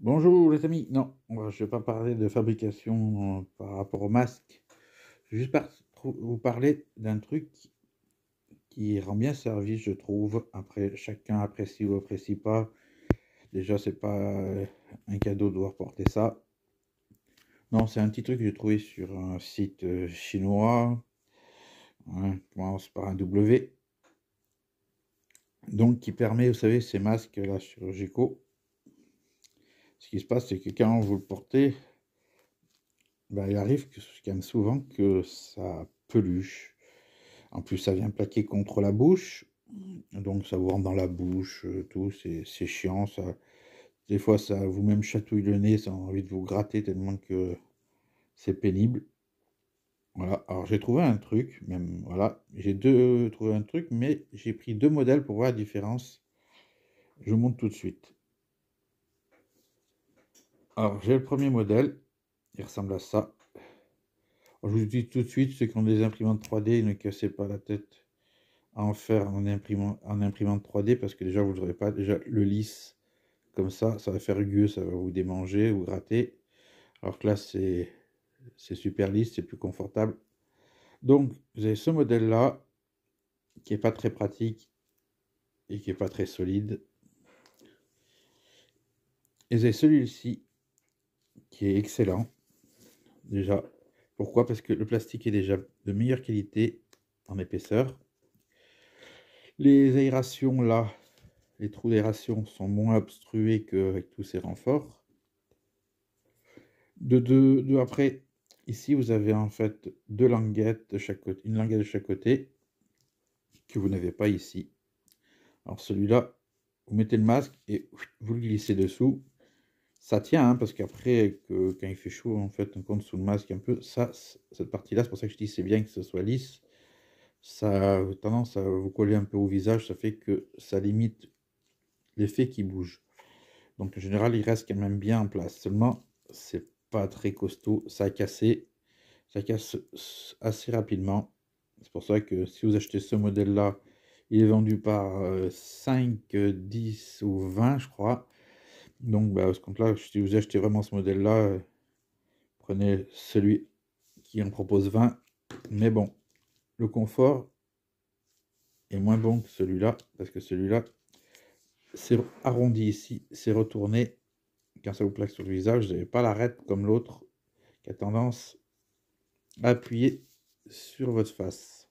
Bonjour les amis, non, je ne vais pas parler de fabrication par rapport au masque. Je vais juste vous parler d'un truc qui rend bien service, je trouve. Après, chacun apprécie ou apprécie pas. Déjà, c'est pas un cadeau de devoir porter ça. Non, c'est un petit truc que j'ai trouvé sur un site chinois. Hein, commence par un W. Donc, qui permet, vous savez, ces masques là chirurgicaux. Ce qui se passe, c'est que quand vous le portez, ben, il arrive quand même souvent que ça peluche. En plus, ça vient plaquer contre la bouche, donc ça vous rentre dans la bouche, tout, c'est chiant. Ça, des fois, ça vous-même chatouille le nez, ça a envie de vous gratter tellement que c'est pénible. Voilà, alors j'ai trouvé un truc, même, voilà, trouvé un truc, mais j'ai pris deux modèles pour voir la différence. Je vous montre tout de suite. Alors, j'ai le premier modèle, il ressemble à ça. Alors, je vous dis tout de suite, ceux qui ont des imprimantes 3D, ne cassez pas la tête à en faire en imprimante 3D parce que déjà vous n'aurez pas déjà le lisse comme ça va faire rugueux, ça va vous démanger, vous gratter. Alors que là c'est super lisse, c'est plus confortable. Donc vous avez ce modèle là qui est pas très pratique et qui est pas très solide. Et vous avez celui-ci qui est excellent déjà. Pourquoi? Parce que le plastique est déjà de meilleure qualité en épaisseur. Les aérations là, les trous d'aération sont moins obstrués qu'avec tous ces renforts. Après, ici vous avez en fait deux languettes de chaque côté, une languette de chaque côté que vous n'avez pas ici. Alors celui-là, vous mettez le masque et vous le glissez dessous. Ça tient, hein, parce qu'après, quand il fait chaud, en fait, on compte sous le masque un peu. Ça, cette partie-là, c'est pour ça que je dis c'est bien que ce soit lisse. Ça a tendance à vous coller un peu au visage, ça fait que ça limite l'effet qui bouge. Donc en général, il reste quand même bien en place. Seulement, c'est pas très costaud, ça a cassé. Ça casse assez rapidement. C'est pour ça que si vous achetez ce modèle-là, il est vendu par 5, 10 ou 20, je crois. Donc, à ce compte-là, si vous achetez vraiment ce modèle-là, prenez celui qui en propose 20. Mais bon, le confort est moins bon que celui-là, parce que celui-là, c'est arrondi ici, c'est retourné. Quand ça vous plaque sur le visage, vous n'avez pas l'arête comme l'autre qui a tendance à appuyer sur votre face.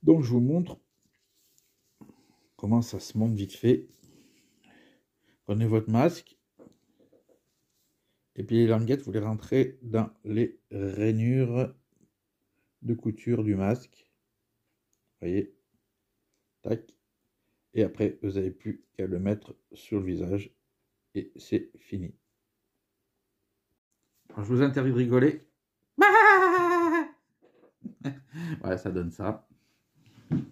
Donc, je vous montre comment ça se monte vite fait. Prenez votre masque et puis les languettes, vous les rentrez dans les rainures de couture du masque. Vous voyez, tac. Et après, vous n'avez plus qu'à le mettre sur le visage et c'est fini. Alors, je vous interdis de rigoler. Voilà, ça donne ça.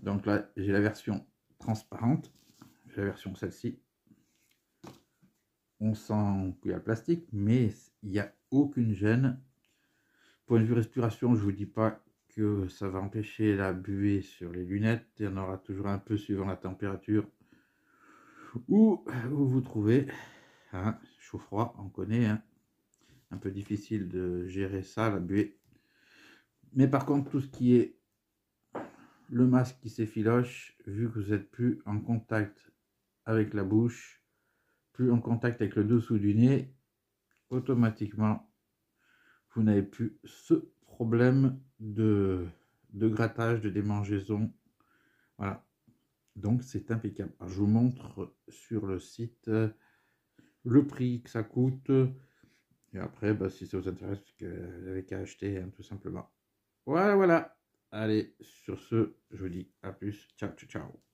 Donc là, j'ai la version transparente. J'ai la version celle-ci. On sent qu'il y a le plastique, mais il n'y a aucune gêne. Point de vue respiration, je ne vous dis pas que ça va empêcher la buée sur les lunettes. Il y en aura toujours un peu suivant la température où vous vous trouvez. Hein, chaud-froid, on connaît. Hein, un peu difficile de gérer ça, la buée. Mais par contre, tout ce qui est le masque qui s'effiloche, vu que vous n'êtes plus en contact avec la bouche, plus en contact avec le dessous du nez, automatiquement, vous n'avez plus ce problème de grattage, de démangeaison. Voilà. Donc c'est impeccable. Alors, je vous montre sur le site le prix que ça coûte. Et après, si ça vous intéresse, vous n'avez qu'à acheter, hein, tout simplement. Voilà, voilà. Allez, sur ce, je vous dis à plus. Ciao, ciao, ciao.